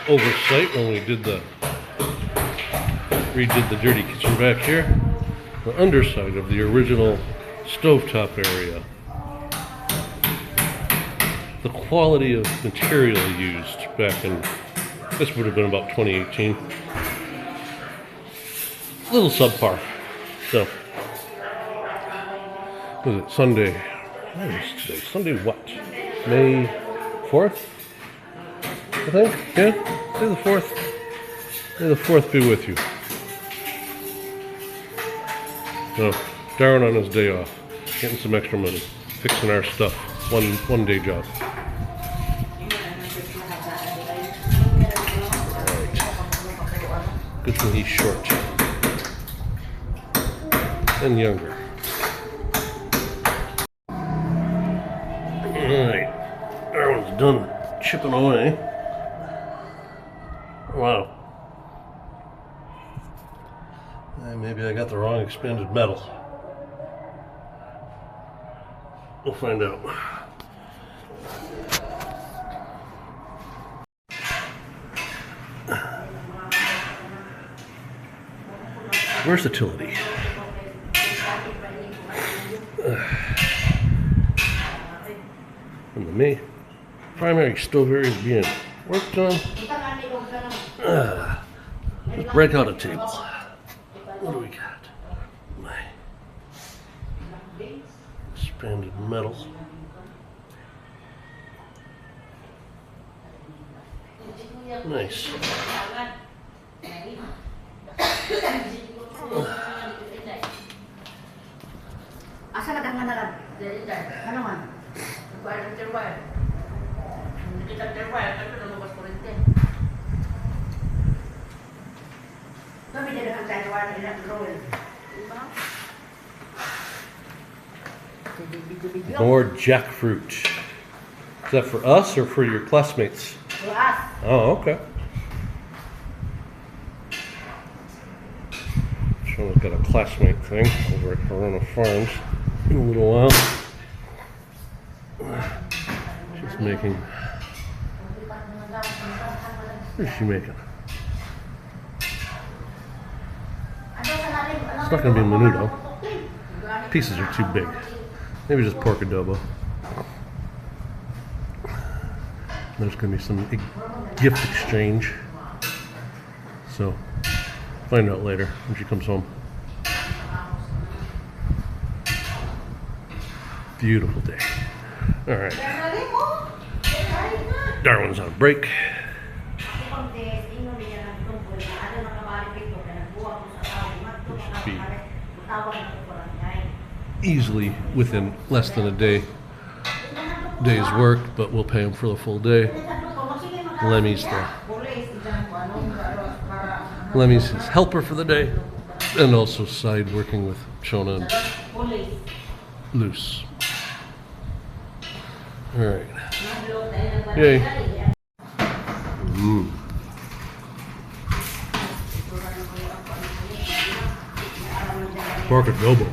oversight when we redid the dirty kitchen back here. The underside of the original stovetop area. The quality of material used back in, this would have been about 2018. A little subpar. So, what is it, Sunday? What is today? Sunday what? May 4th? I think? Yeah? May the 4th. May the 4th be with you. So, Darren on his day off, getting some extra money, fixing our stuff. One day job. Alright. Good thing he's short. And younger. Alright. Darren's done chipping away. Wow. Maybe I got the wrong expanded metal. We'll find out. Versatility. And the primary stove area is being worked on. Let's break out a table. What do we got? My expanded metal. Nice. Asa naganganaran? Ano man? Nagkuha kita terwire, tapi lumabas kurente. Kami dia dengan terwire tidak roll. More jackfruit. Is that for us or for your classmates? For us. Oh, okay. Shauna's got a classmate thing over at Corona Farms in a little while. She's making. What is she making? It's not going to be menudo. Pieces are too big. Maybe just pork adobo. There's going to be some gift exchange. So, find out later when she comes home. Beautiful day. All right. Darwin's on break. Should be easily within less than a day's work, but we'll pay him for the full day. Lemmy's his helper for the day, and also side working with Shona and Luce. All right. Yay. Pork adobo.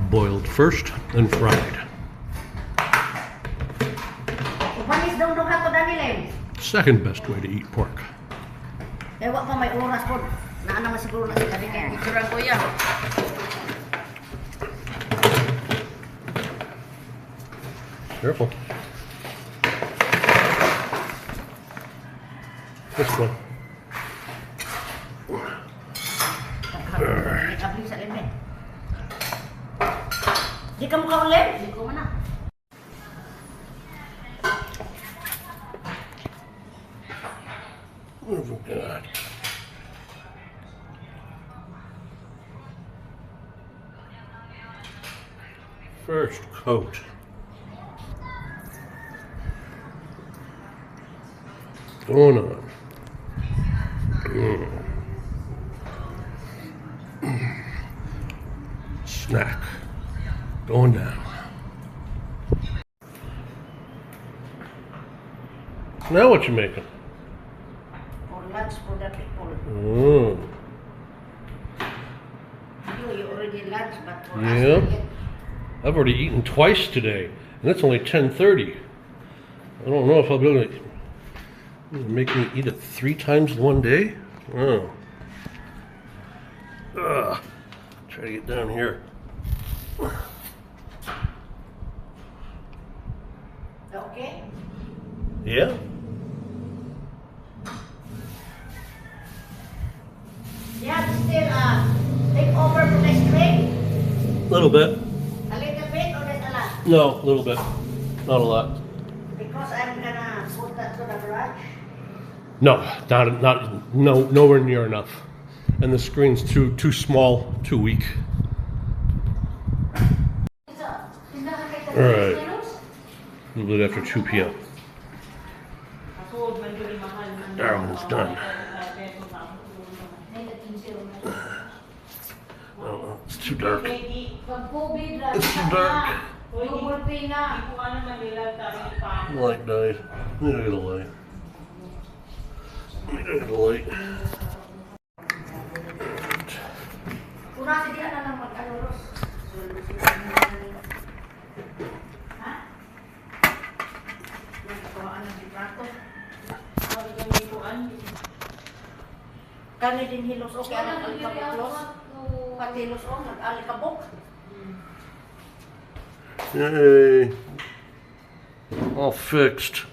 Boiled first and fried. Second best way to eat pork. Careful. This one. Di ka mukha ulit? Di ko man na. Oh God. First coat. Going on. Snack. Going down. Now what you making? For lunch for the people. Mm. You already lunch, but for us, Yeah. we get- I've already eaten twice today, and it's only 10:30. I don't know if I'll be able to make me eat it 3 times in one day. Oh. Ugh. Try to get down here. Okay. Yeah. Yeah, still take over from the screen. A little bit. A little bit or there's a lot? No, a little bit. Not a lot. Because I'm gonna put that to the garage. No, nowhere near enough. And the screen's too small, too weak. All right. A little bit after 2 p.m. That one's done. Oh, it's too dark. It's too dark. Light died. We gotta get a light. We gotta get a light. Kurang dia na lang mag-aluros. Ha? Nagkawaan ng litrato. Kani din hilos o kaya nag-alikabok. Pati hilos o nag-alikabok. Yay. All fixed.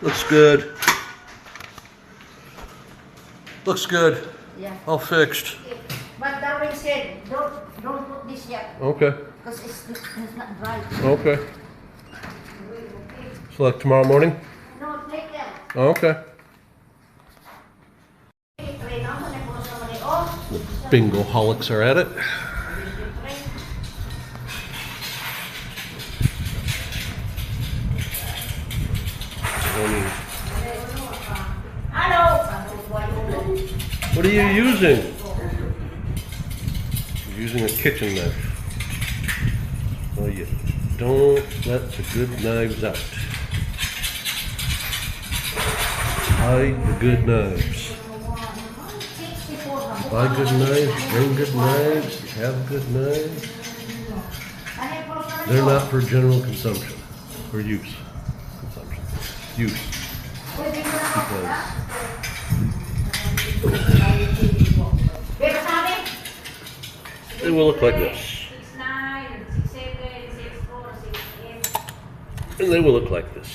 Looks good. Looks good. Yeah. All fixed. But Darwin said, don't put this yet. Okay. Because it's not dry. Okay. So like tomorrow morning? No, take them. Okay. The bingo holics are at it. What are you using? You're using a kitchen knife. Well, you don't let the good knives out. Hide the good knives. You buy good knives, you bring good knives, you have good knives. They're not for general consumption, for use. Consumption. Use. Because it will look like this. And they will look like this.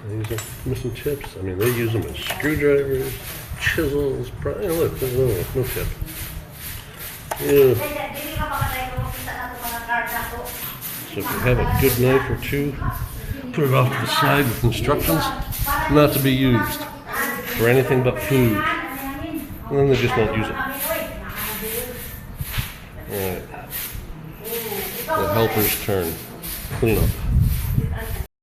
These are missing tips. I mean, they use them as screwdrivers, chisels, look, there's no tip. Yeah. So if you have a good knife or two, put it off to the side with instructions not to be used for anything but food. And then they just won't use it. Alright. The helper's turn. Clean up.